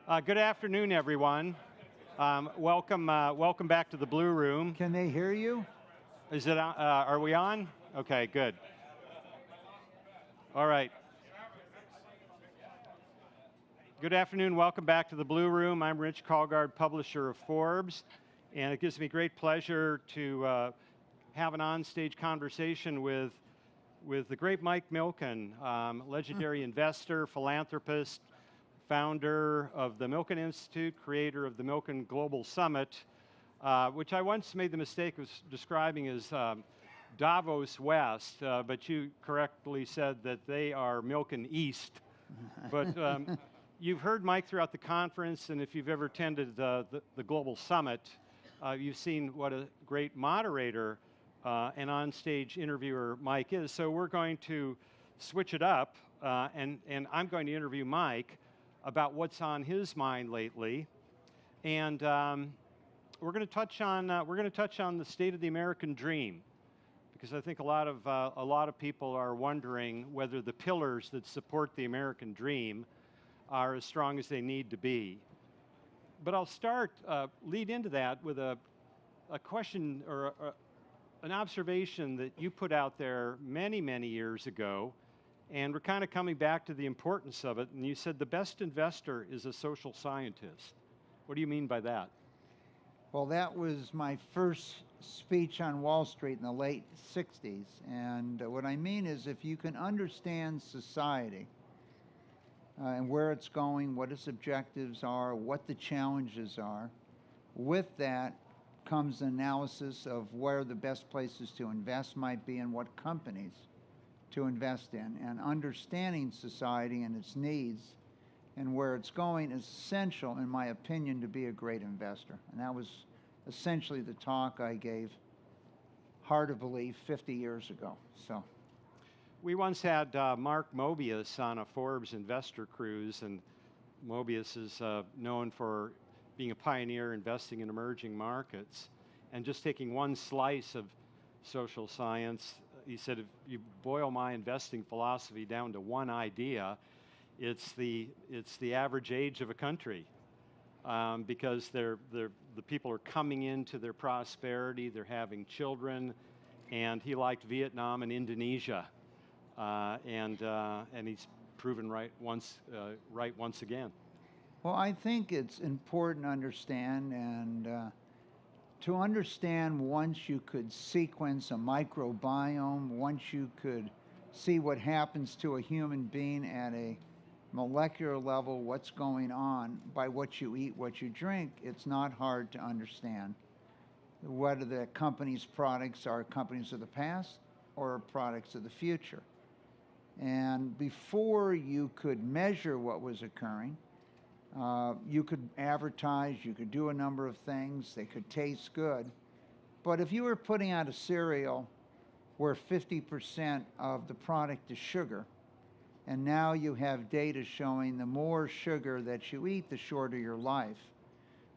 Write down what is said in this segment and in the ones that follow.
Good afternoon, everyone. Welcome back to the Blue Room. Can they hear you? Is it? Are we on? Okay, good. All right. Good afternoon. Welcome back to the Blue Room. I'm Rich Karlgaard, publisher of Forbes, and it gives me great pleasure to have an onstage conversation with the great Mike Milken, legendary investor, philanthropist, founder of the Milken Institute, creator of the Milken Global Summit, which I once made the mistake of describing as Davos West, but you correctly said that they are Milken East. But you've heard Mike throughout the conference, and if you've ever attended the Global Summit, you've seen what a great moderator and on-stage interviewer Mike is. So we're going to switch it up, and I'm going to interview Mike about what's on his mind lately, and we're going to touch on the state of the American dream, because I think a lot of people are wondering whether the pillars that support the American dream are as strong as they need to be. But I'll lead into that with a question or an observation that you put out there many, many years ago. And we're kind of coming back to the importance of it. And you said the best investor is a social scientist. What do you mean by that? Well, that was my first speech on Wall Street in the late 60s. And what I mean is, if you can understand society and where it's going, what its objectives are, what the challenges are, with that comes an analysis of where the best places to invest might be and what companies to invest in, and understanding society and its needs and where it's going is essential, in my opinion, to be a great investor. And that was essentially the talk I gave, hard to believe, 50 years ago. So, we once had Mark Mobius on a Forbes investor cruise, and Mobius is known for being a pioneer investing in emerging markets. And just taking one slice of social science, he said, if you boil my investing philosophy down to one idea, it's the average age of a country, because the people are coming into their prosperity, they're having children, and he liked Vietnam and Indonesia, and he's proven right once again. Well, I think it's important to understand, and to understand, once you could sequence a microbiome, once you could see what happens to a human being at a molecular level, what's going on by what you eat, what you drink, it's not hard to understand whether the company's products are companies of the past or products of the future. And before you could measure what was occurring, you could advertise, you could do a number of things, they could taste good. But if you were putting out a cereal where 50% of the product is sugar, and now you have data showing the more sugar that you eat, the shorter your life,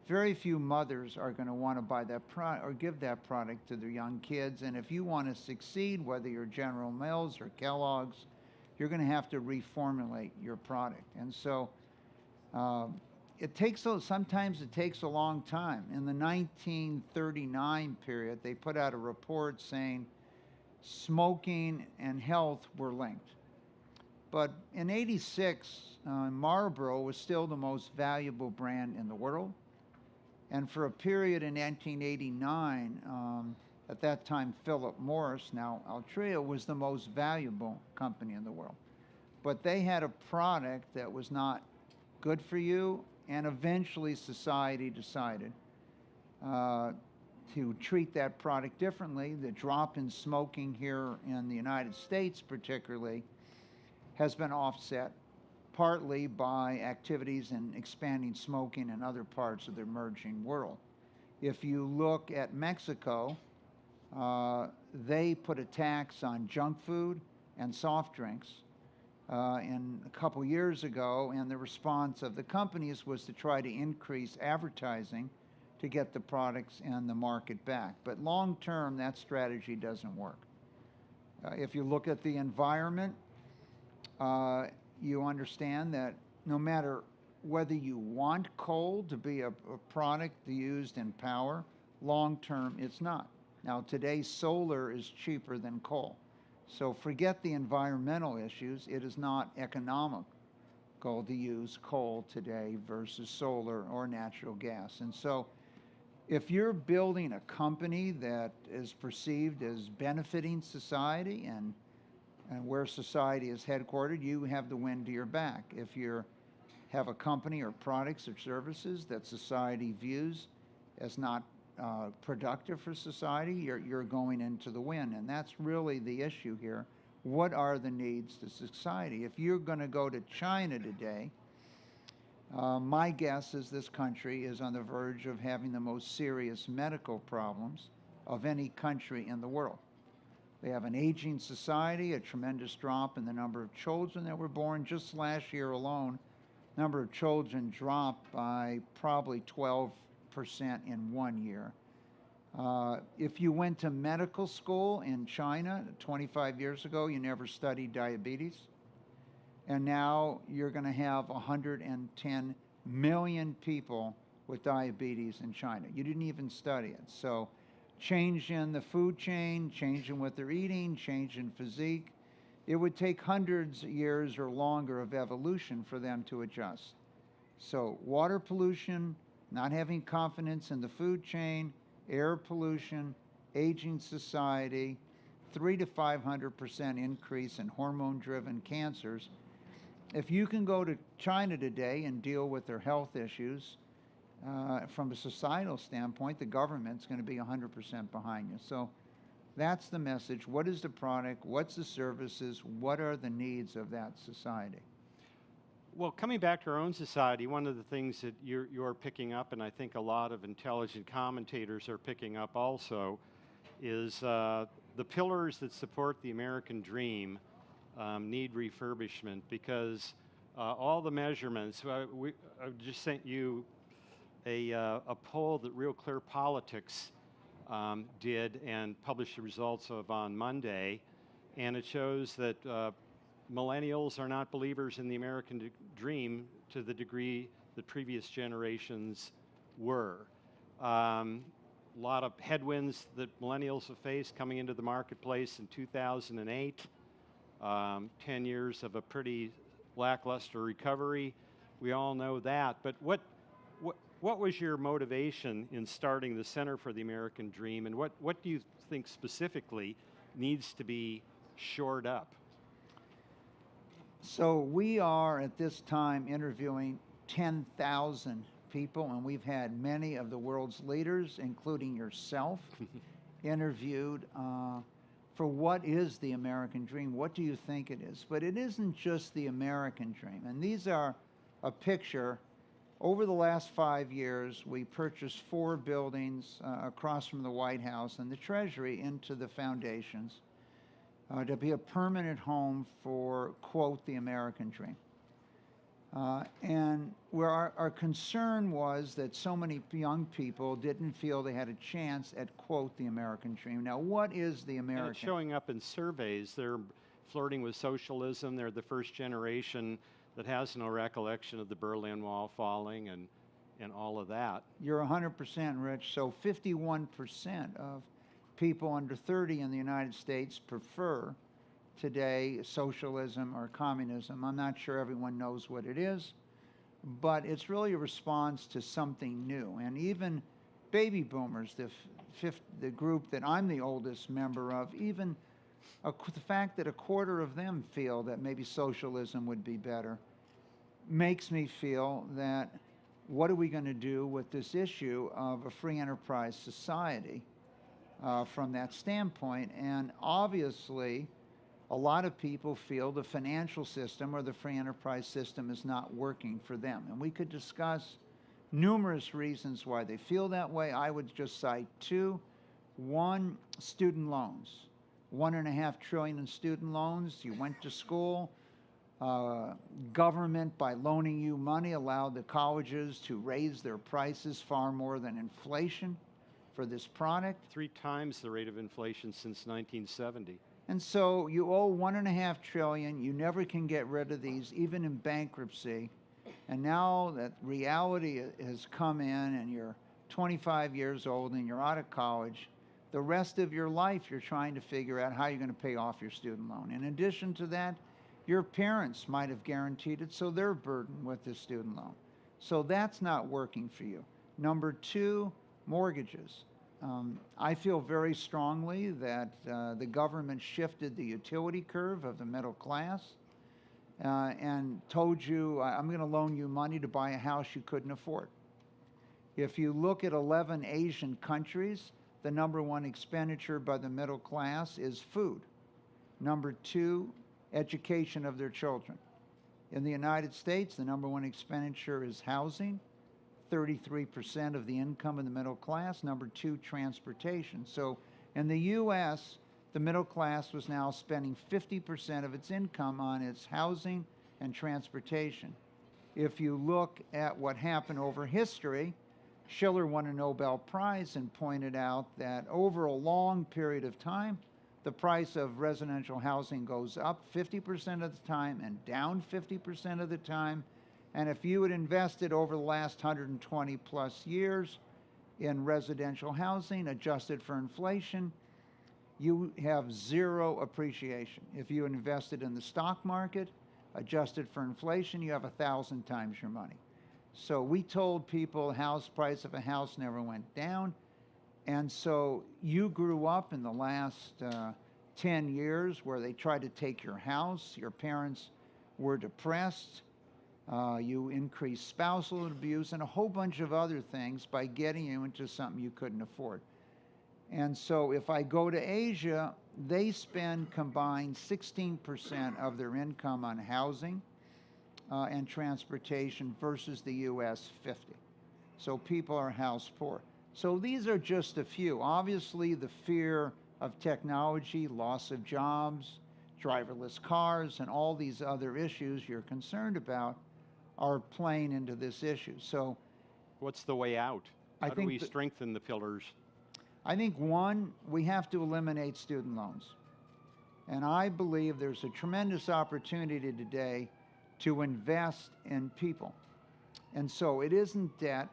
very few mothers are going to want to buy that product or give that product to their young kids. And if you want to succeed, whether you're General Mills or Kellogg's, you're going to have to reformulate your product. And so sometimes it takes a long time. In the 1939 period, they put out a report saying smoking and health were linked. But in '86, Marlboro was still the most valuable brand in the world. And for a period in 1989, at that time, Philip Morris, now Altria, was the most valuable company in the world. But they had a product that was not good for you, and eventually society decided to treat that product differently. The drop in smoking here in the United States particularly has been offset partly by activities in expanding smoking in other parts of the emerging world. If you look at Mexico, they put a tax on junk food and soft drinks a couple years ago, and the response of the companies was to try to increase advertising to get the products and the market back. But long term, that strategy doesn't work. If you look at the environment, you understand that no matter whether you want coal to be a product used in power, long term it's not. Now today solar is cheaper than coal. So forget the environmental issues. It is not economical to use coal today versus solar or natural gas. And so if you're building a company that is perceived as benefiting society and where society is headquartered, you have the wind to your back. If you have a company or products or services that society views as not productive for society, you're going into the wind. And that's really the issue here. What are the needs to society? If you're going to go to China today, my guess is this country is on the verge of having the most serious medical problems of any country in the world. They have an aging society, a tremendous drop in the number of children that were born. Just last year alone, number of children dropped by probably 12% in 1 year. If you went to medical school in China 25 years ago, you never studied diabetes. And now you're going to have 110 million people with diabetes in China. You didn't even study it. So change in the food chain, change in what they're eating, change in physique. It would take hundreds of years or longer of evolution for them to adjust. So water pollution, not having confidence in the food chain, air pollution, aging society, 300 to 500% increase in hormone-driven cancers. If you can go to China today and deal with their health issues, from a societal standpoint, the government's going to be 100% behind you. So that's the message. What is the product? What's the services? What are the needs of that society? Well, coming back to our own society, one of the things that you're picking up, and I think a lot of intelligent commentators are picking up also, is the pillars that support the American dream need refurbishment, because all the measurements, I just sent you a poll that Real Clear Politics did and published the results of on Monday, and it shows that millennials are not believers in the American dream to the degree that previous generations were. A lot of headwinds that millennials have faced coming into the marketplace in 2008, 10 years of a pretty lackluster recovery. We all know that. But what was your motivation in starting the Center for the American Dream, and what do you think specifically needs to be shored up? So we are at this time interviewing 10,000 people, and we've had many of the world's leaders, including yourself, interviewed for what is the American dream? What do you think it is? But it isn't just the American dream. And these are a picture. Over the last 5 years, we purchased 4 buildings across from the White House and the Treasury into the foundations to be a permanent home for, quote, the American dream. And where our concern was that so many young people didn't feel they had a chance at, quote, the American dream. Now, what is the American? And it's showing up in surveys. They're flirting with socialism. They're the first generation that has no recollection of the Berlin Wall falling and all of that. You're 100% Rich. So 51% of people under 30 in the United States prefer today socialism or communism. I'm not sure everyone knows what it is, but it's really a response to something new. And even baby boomers, the group that I'm the oldest member of, even the fact that a quarter of them feel that maybe socialism would be better makes me feel that what are we going to do with this issue of a free enterprise society from that standpoint? And obviously, a lot of people feel the financial system or the free enterprise system is not working for them. And we could discuss numerous reasons why they feel that way. I would just cite 2. One, student loans. $1.5 trillion in student loans. You went to school. Government, by loaning you money, allowed the colleges to raise their prices far more than inflation for this product. 3 times the rate of inflation since 1970. And so you owe $1.5 trillion. You never can get rid of these, even in bankruptcy. And now that reality has come in and you're 25 years old and you're out of college, the rest of your life you're trying to figure out how you're going to pay off your student loan. In addition to that, your parents might have guaranteed it, so they're burdened with the student loan. So that's not working for you. Number two, mortgages. I feel very strongly that the government shifted the utility curve of the middle class and told you, I'm going to loan you money to buy a house you couldn't afford. If you look at 11 Asian countries, the number one expenditure by the middle class is food. Number two, education of their children. In the United States, the number one expenditure is housing, 33% of the income in the middle class. Number two, transportation. So in the U.S., the middle class was now spending 50% of its income on its housing and transportation. If you look at what happened over history, Schiller won a Nobel Prize and pointed out that over a long period of time, the price of residential housing goes up 50% of the time and down 50% of the time. And if you had invested over the last 120 plus years in residential housing adjusted for inflation, you have zero appreciation. If you invested in the stock market adjusted for inflation, you have 1,000 times your money. So we told people house price of a house never went down. And so you grew up in the last 10 years where they tried to take your house, your parents were depressed, you increased spousal abuse and a whole bunch of other things by getting you into something you couldn't afford. And so if I go to Asia, they spend combined 16% of their income on housing and transportation versus the U.S. 50%. So people are house poor. So these are just a few. Obviously, the fear of technology, loss of jobs, driverless cars, and all these other issues you're concerned about are playing into this issue. So what's the way out? How do we strengthen the pillars? I think, one, we have to eliminate student loans. And I believe there's a tremendous opportunity today to invest in people. And so it isn't debt.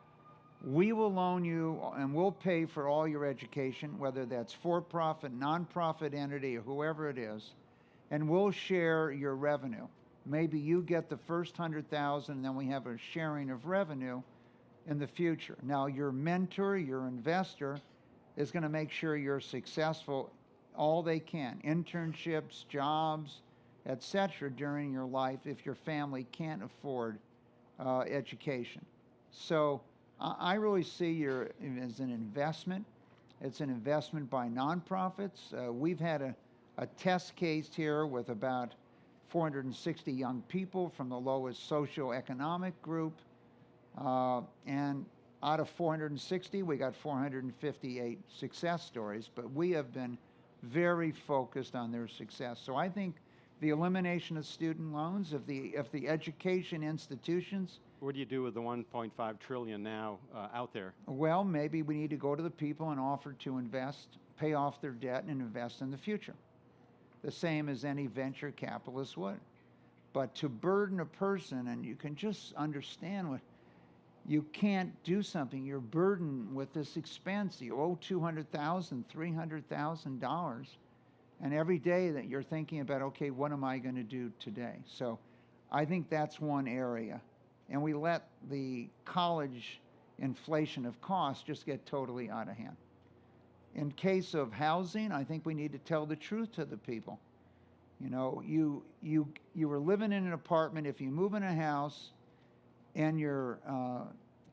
We will loan you and we'll pay for all your education, whether that's for-profit, nonprofit entity, or whoever it is, and we'll share your revenue. Maybe you get the first 100,000 and then we have a sharing of revenue in the future. Now, your mentor, your investor, is going to make sure you're successful all they can, internships, jobs, etc., during your life if your family can't afford education. So I really see you as an investment. It's an investment by nonprofits. We've had a test case here with about 460 young people from the lowest socioeconomic group, and out of 460, we got 458 success stories, but we have been very focused on their success. So I think the elimination of student loans, if the education institutions. What do you do with the 1.5 trillion now out there? Well, maybe we need to go to the people and offer to invest, pay off their debt and invest in the future. The same as any venture capitalist would. But to burden a person, and you can just understand what, you can't do something. You're burdened with this expense. You owe $200,000, $300,000. And every day that you're thinking about, okay, what am I going to do today? So I think that's one area. And we let the college inflation of costs just get totally out of hand. In case of housing, I think we need to tell the truth to the people. You know, you were living in an apartment. If you move in a house and your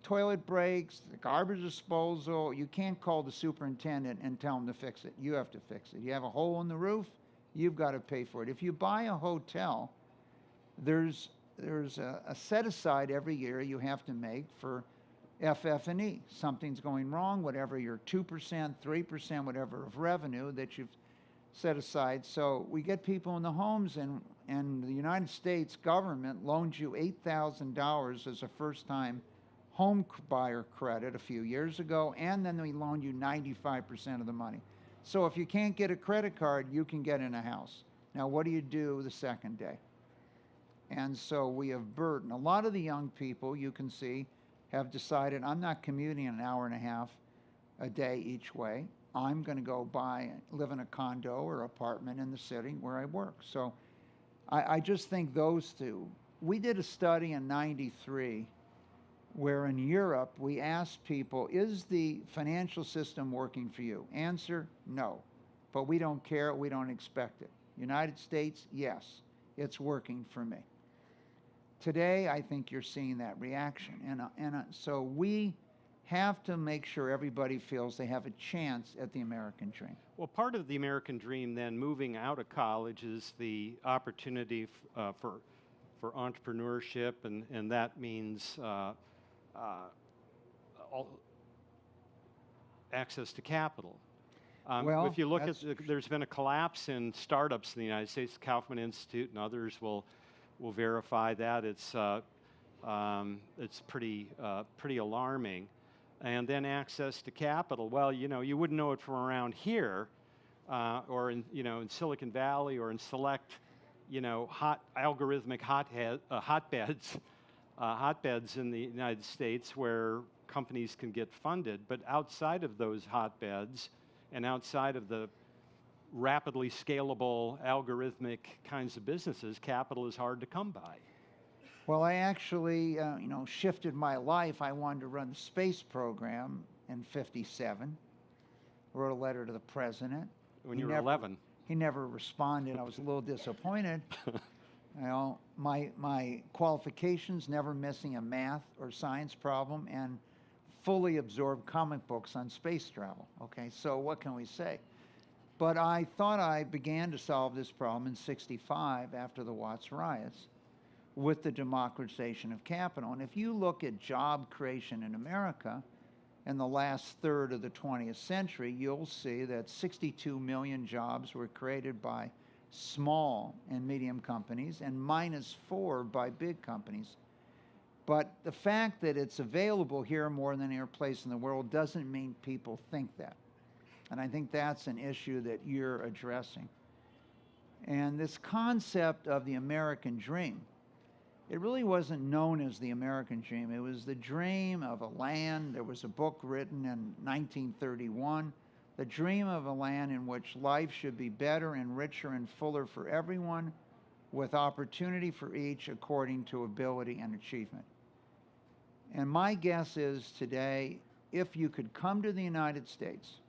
toilet breaks, the garbage disposal, you can't call the superintendent and tell him to fix it. You have to fix it. You have a hole in the roof, you've got to pay for it. If you buy a hotel, there's a set aside every year you have to make for FF&E. Something's going wrong, whatever your 2%, 3%, whatever of revenue that you've set aside. So we get people in the homes, and the United States government loans you $8,000 as a first-time home buyer credit a few years ago, and then we loan you 95% of the money. So if you can't get a credit card, you can get in a house. Now, what do you do the second day? And so we have burden. A lot of the young people, you can see, have decided, I'm not commuting an hour and a half a day each way. I'm going to go live in a condo or apartment in the city where I work. So I just think those two. We did a study in '93 where in Europe we asked people, is the financial system working for you? Answer, no. But we don't care, we don't expect it. United States, yes, it's working for me. Today, I think you're seeing that reaction. So we have to make sure everybody feels they have a chance at the American dream. Well, part of the American dream then, moving out of college, is the opportunity for entrepreneurship, and that means access to capital. Well, if you look at, there's been a collapse in startups in the United States. The Kaufman Institute and others will verify that. It's pretty alarming. And then access to capital. Well, you wouldn't know it from around here, or in Silicon Valley, or in select, algorithmic hotbeds in the United States where companies can get funded. But outside of those hotbeds, and outside of the rapidly scalable algorithmic kinds of businesses, capital is hard to come by. Well, I actually, shifted my life. I wanted to run the space program in '57. Wrote a letter to the president. When you were 11. He never responded. I was a little disappointed. My qualifications, never missing a math or science problem, and fully absorbed comic books on space travel. Okay, so what can we say? But I thought I began to solve this problem in '65 after the Watts riots with the democratization of capital. And if you look at job creation in America in the last third of the 20th century, you'll see that 62 million jobs were created by small and medium companies and -4 by big companies. But the fact that it's available here more than any other place in the world doesn't mean people think that. And I think that's an issue that you're addressing. And this concept of the American dream, it really wasn't known as the American dream. It was the dream of a land. There was a book written in 1931, The Dream of a Land in Which Life Should Be Better and Richer and Fuller for Everyone, with opportunity for each according to ability and achievement. And my guess is today, if you could come to the United States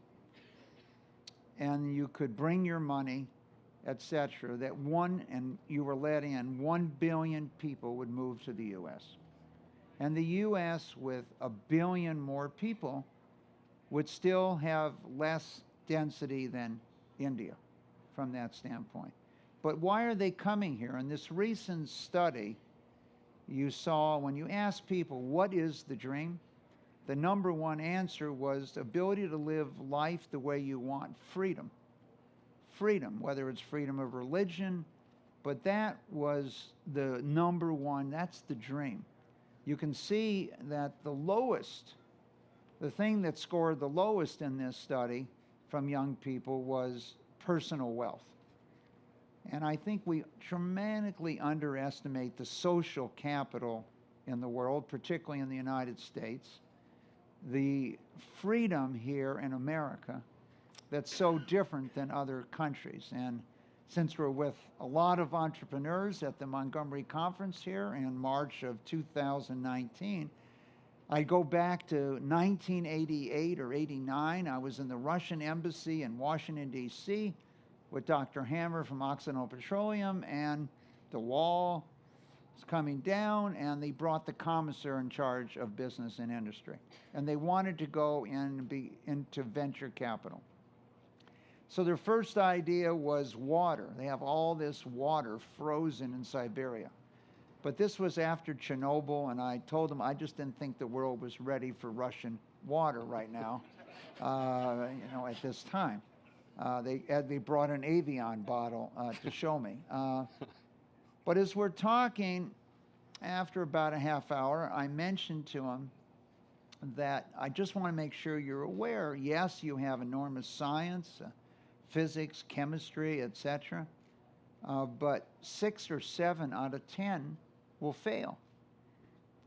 and you could bring your money, etc., and you were let in, 1 billion people would move to the U.S. And the U.S., with 1 billion more people, would still have less density than India from that standpoint. But why are they coming here? In this recent study, you saw when you asked people, what is the dream? The number one answer was ability to live life the way you want, freedom. Freedom, whether it's freedom of religion, but that was the number one, that's the dream. You can see that the thing that scored the lowest in this study from young people was personal wealth. And I think we dramatically underestimate the social capital in the world, particularly in the United States. The freedom here in America that's so different than other countries. And since we're with a lot of entrepreneurs at the Montgomery conference here in March of 2019, I go back to 1988 or 89. I was in the Russian embassy in Washington, D.C. with Dr. Hammer from Occidental Petroleum, and the wall was coming down, and they brought the commissar in charge of business and industry. And they wanted to go into venture capital. So their first idea was water. They have all this water frozen in Siberia. But this was after Chernobyl, and I told them I just didn't think the world was ready for Russian water right now, at this time. They brought an Avion bottle to show me. But as we're talking, after about a half hour, I mentioned to him that I just want to make sure you're aware, yes, you have enormous science, physics, chemistry, etc., but 6 or 7 out of 10 will fail.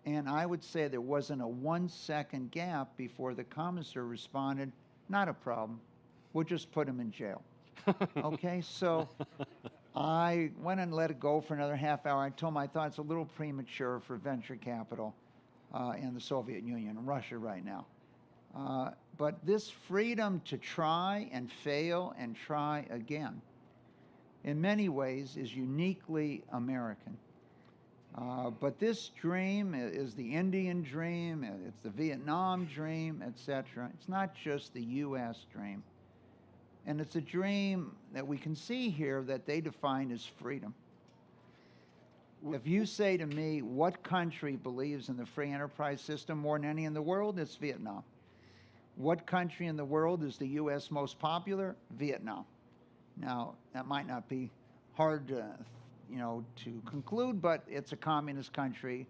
And I would say there wasn't a 1-second gap before the commissar responded, not a problem, we'll just put him in jail. Okay, so I went and let it go for another half hour. I told him I thought it's a little premature for venture capital in the Soviet Union and Russia right now. But this freedom to try and fail and try again, in many ways, is uniquely American. But this dream is the Indian dream, it's the Vietnam dream, etc. It's not just the U.S. dream. And it's a dream that we can see here that they define as freedom. If you say to me, what country believes in the free enterprise system more than any in the world, it's Vietnam. What country in the world is the U.S. most popular? Vietnam. Now, that might not be hard to conclude, but it's a communist country,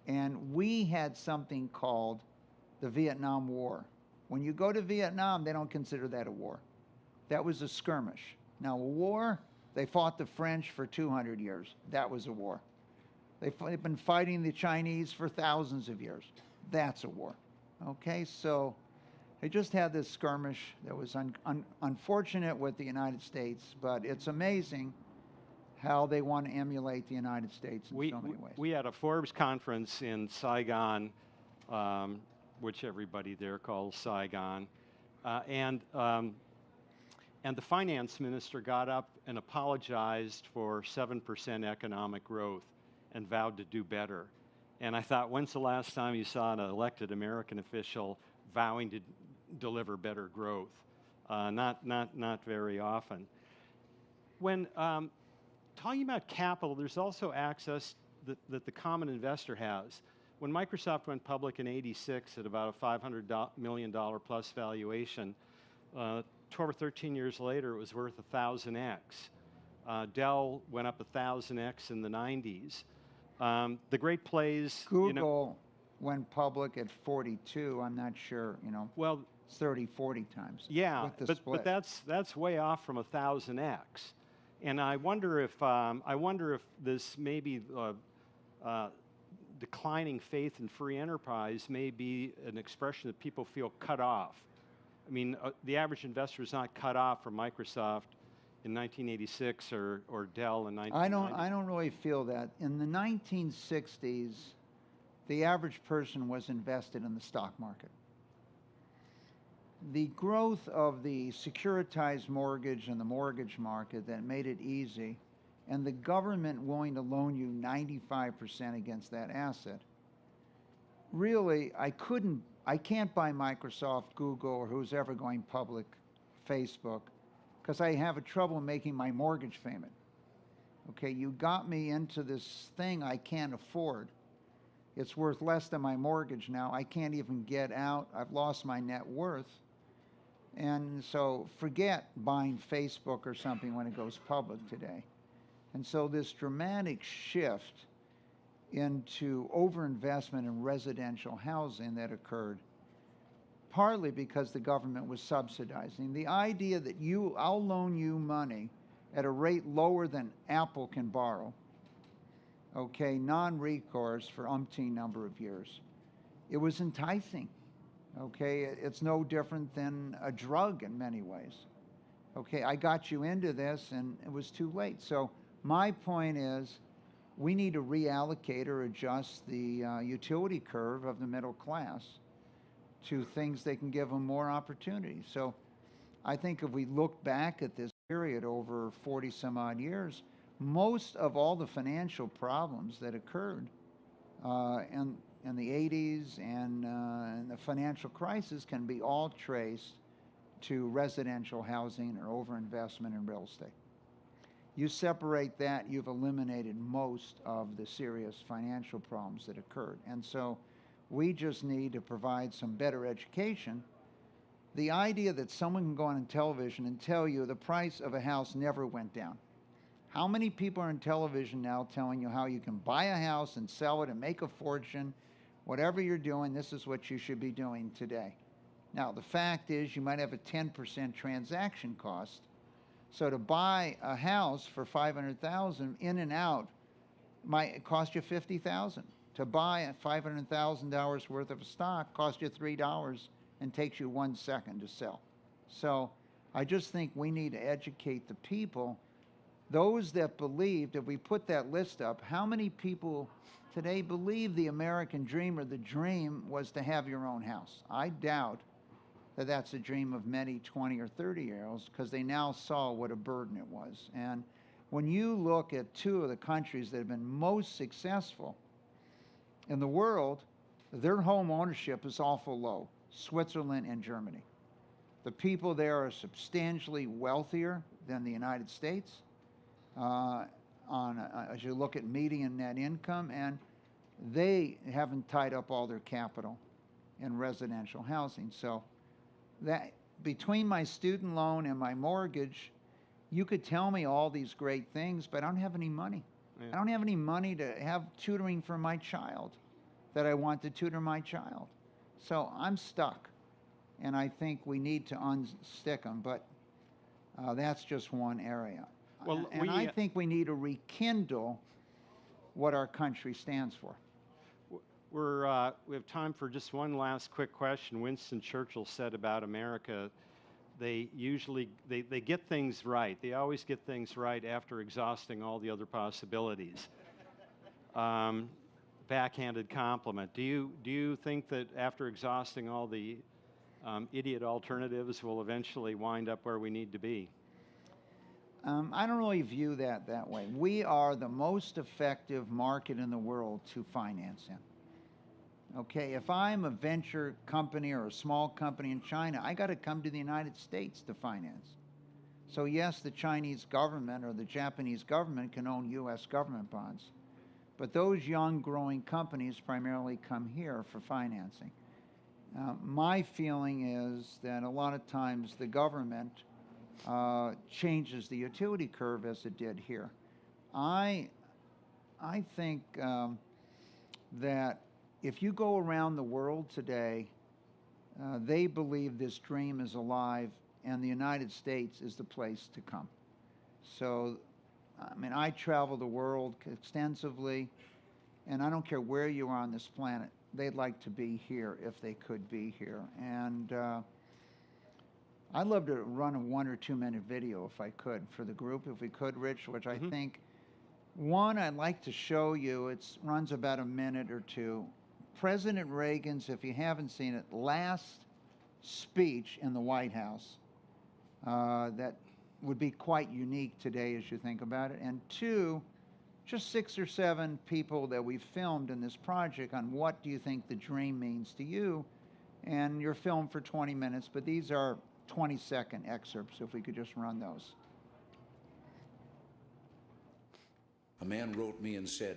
and we had something called the Vietnam War. When you go to Vietnam, they don't consider that a war. That was a skirmish. Now, a war, they fought the French for 200 years. That was a war. They've been fighting the Chinese for thousands of years. That's a war. Okay, so they just had this skirmish that was unfortunate with the United States, but it's amazing how they want to emulate the United States in so many ways. We had a Forbes conference in Saigon, which everybody there calls Saigon, and the finance minister got up and apologized for 7% economic growth and vowed to do better. And I thought, when's the last time you saw an elected American official vowing to deliver better growth? Not very often. When talking about capital, there's also access that the common investor has. When Microsoft went public in '86 at about a $500 million plus valuation, 12 or 13 years later, it was worth 1,000x. Dell went up 1,000x in the 90s. The great plays. Google went public at 42. I'm not sure. Well, 30, 40 times. Yeah, with the split. But that's way off from 1,000x. And I wonder if this maybe declining faith in free enterprise may be an expression that people feel cut off. I mean, the average investor is not cut off from Microsoft in 1986 or Dell in 1990. I don't really feel that. In the 1960s, the average person was invested in the stock market. The growth of the securitized mortgage and the mortgage market that made it easy, and the government willing to loan you 95% against that asset. Really, I can't buy Microsoft, Google, or who's ever going public, Facebook, because I have a trouble making my mortgage payment. Okay, you got me into this thing I can't afford. It's worth less than my mortgage now. I can't even get out. I've lost my net worth. And so forget buying Facebook or something when it goes public today. And so this dramatic shift into overinvestment in residential housing that occurred, partly because the government was subsidizing. The idea that I'll loan you money at a rate lower than Apple can borrow, okay, non-recourse for umpteen number of years. It was enticing. Okay, it's no different than a drug in many ways. Okay, I got you into this and it was too late. So my point is we need to reallocate or adjust the utility curve of the middle class to things that can give them more opportunities. So I think if we look back at this period over 40 some odd years, most of all the financial problems that occurred in the 80s and the financial crisis can be all traced to residential housing or overinvestment in real estate. You separate that, you've eliminated most of the serious financial problems that occurred. And so we just need to provide some better education. The idea that someone can go on television and tell you the price of a house never went down. How many people are on television now telling you how you can buy a house and sell it and make a fortune? Whatever you're doing, this is what you should be doing today. Now, the fact is you might have a 10% transaction cost, So to buy a house for 500,000 in and out might cost you 50,000. To buy a $500,000 worth of a stock costs you $3 and takes you 1 second to sell. So I just think we need to educate the people, those that believed, if we put that list up, how many people today believe the American dream or the dream was to have your own house? I doubt that that's a dream of many 20 or 30-year-olds, because they now saw what a burden it was. And when you look at two of the countries that have been most successful in the world, their home ownership is awful low, Switzerland and Germany. The people there are substantially wealthier than the United States as you look at median net income, and they haven't tied up all their capital in residential housing. So that between my student loan and my mortgage, you could tell me all these great things, but I don't have any money. Yeah. I don't have any money to have tutoring for my child that I want to tutor my child. So I'm stuck, and I think we need to unstick them, but that's just one area. Well, I think we need to rekindle what our country stands for. We have time for just one last quick question. Winston Churchill said about America, they get things right. They always get things right after exhausting all the other possibilities. Backhanded compliment. Do you think that after exhausting all the idiot alternatives, we'll eventually wind up where we need to be? I don't really view that way. We are the most effective market in the world to finance in. Okay, if I'm a venture company or a small company in China, I got to come to the United States to finance. So yes, the Chinese government or the Japanese government can own U.S. government bonds, but those young growing companies primarily come here for financing. My feeling is that a lot of times the government changes the utility curve as it did here. I think that if you go around the world today, they believe this dream is alive, and the United States is the place to come. So, I mean, I travel the world extensively, and I don't care where you are on this planet, they'd like to be here if they could be here. And I'd love to run a 1 or 2 minute video if I could for the group, if we could, Rich, which I think, one, I'd like to show you. It runs about a minute or two. President Reagan's, if you haven't seen it, last speech in the White House that would be quite unique today as you think about it. And two, just 6 or 7 people that we've filmed in this project on what do you think the dream means to you. And you're filmed for 20 minutes, but these are 20-second excerpts, if we could just run those. A man wrote me and said,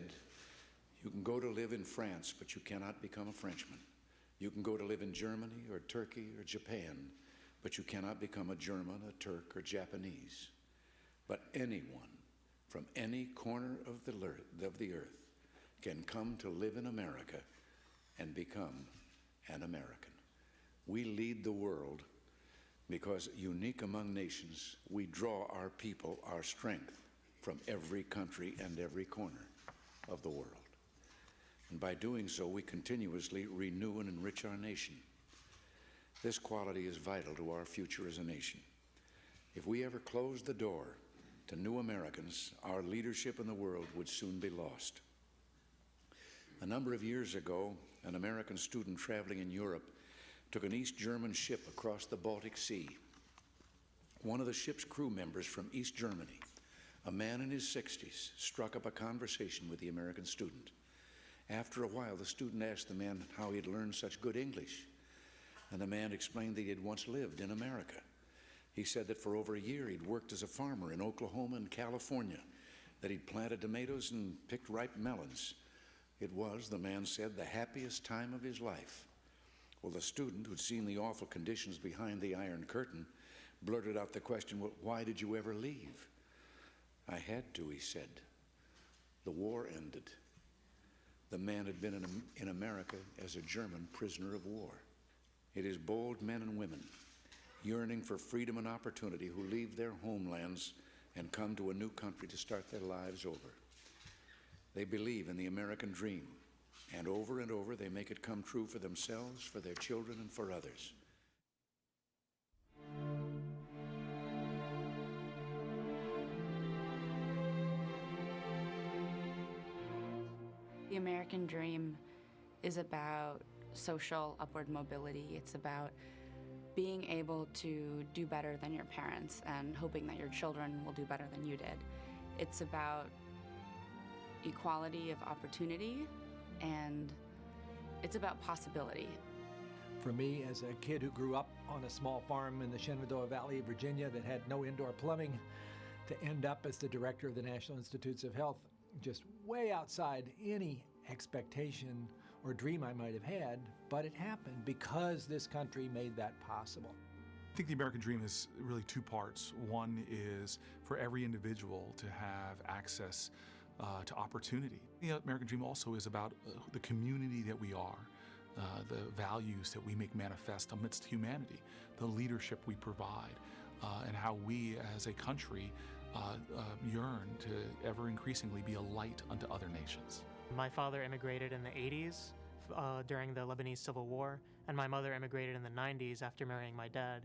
"You can go to live in France, but you cannot become a Frenchman. You can go to live in Germany or Turkey or Japan, but you cannot become a German, a Turk, or Japanese. But anyone from any corner of the earth can come to live in America and become an American. We lead the world because, unique among nations, we draw our people, our strength, from every country and every corner of the world. And by doing so, we continuously renew and enrich our nation. This quality is vital to our future as a nation. If we ever closed the door to new Americans, our leadership in the world would soon be lost." A number of years ago, an American student traveling in Europe took an East German ship across the Baltic Sea. One of the ship's crew members from East Germany, a man in his 60s, struck up a conversation with the American student. After a while, the student asked the man how he had learned such good English, and the man explained that he had once lived in America. He said that for over a year he'd worked as a farmer in Oklahoma and California, that he'd planted tomatoes and picked ripe melons. It was, the man said, the happiest time of his life. Well, the student, who'd seen the awful conditions behind the Iron Curtain, blurted out the question, "Well, why did you ever leave?" "I had to," he said. "The war ended." The man had been in America as a German prisoner of war. It is bold men and women yearning for freedom and opportunity who leave their homelands and come to a new country to start their lives over. They believe in the American dream, and over they make it come true for themselves, for their children, and for others. The American dream is about social upward mobility. It's about being able to do better than your parents and hoping that your children will do better than you did. It's about equality of opportunity, and it's about possibility. For me, as a kid who grew up on a small farm in the Shenandoah Valley, Virginia, that had no indoor plumbing, to end up as the director of the National Institutes of Health, just way outside any expectation or dream I might have had, but it happened because this country made that possible. I think the American dream is really two parts. One is for every individual to have access to opportunity. The American dream also is about the community that we are, the values that we make manifest amidst humanity, the leadership we provide, and how we as a country yearn to ever increasingly be a light unto other nations. My father immigrated in the 80s during the Lebanese Civil War, and my mother immigrated in the 90s after marrying my dad.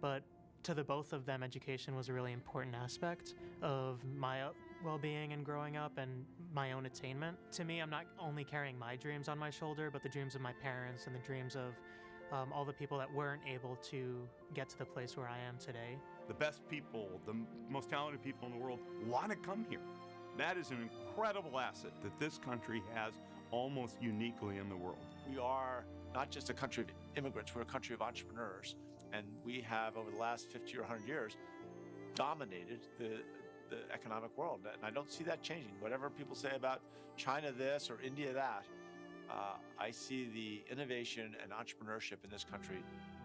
But to the both of them, education was a really important aspect of my well-being and growing up and my own attainment. To me, I'm not only carrying my dreams on my shoulder, but the dreams of my parents and the dreams of all the people that weren't able to get to the place where I am today. The best people, the most talented people in the world want to come here. That is an incredible asset that this country has almost uniquely in the world. We are not just a country of immigrants, we're a country of entrepreneurs. And we have, over the last 50 or 100 years, dominated the economic world. And I don't see that changing. Whatever people say about China this or India that, I see the innovation and entrepreneurship in this country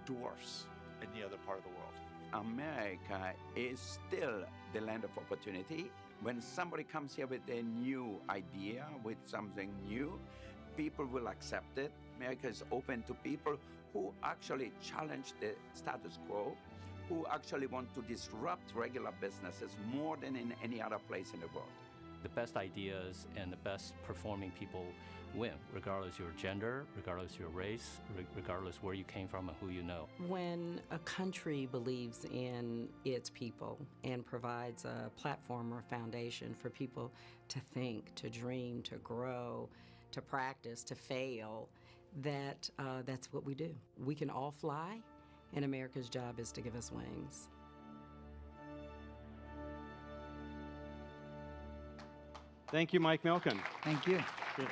dwarfs any other part of the world. America is still the land of opportunity. When somebody comes here with a new idea, with something new, people will accept it. America is open to people who actually challenge the status quo, who actually want to disrupt regular businesses more than in any other place in the world. The best ideas and the best performing people win, regardless your gender, regardless your race, regardless where you came from and who you know. When a country believes in its people and provides a platform or foundation for people to think, to dream, to grow, to practice, to fail, that's what we do. We can all fly, and America's job is to give us wings. Thank you, Mike Milken. Thank you. Yeah.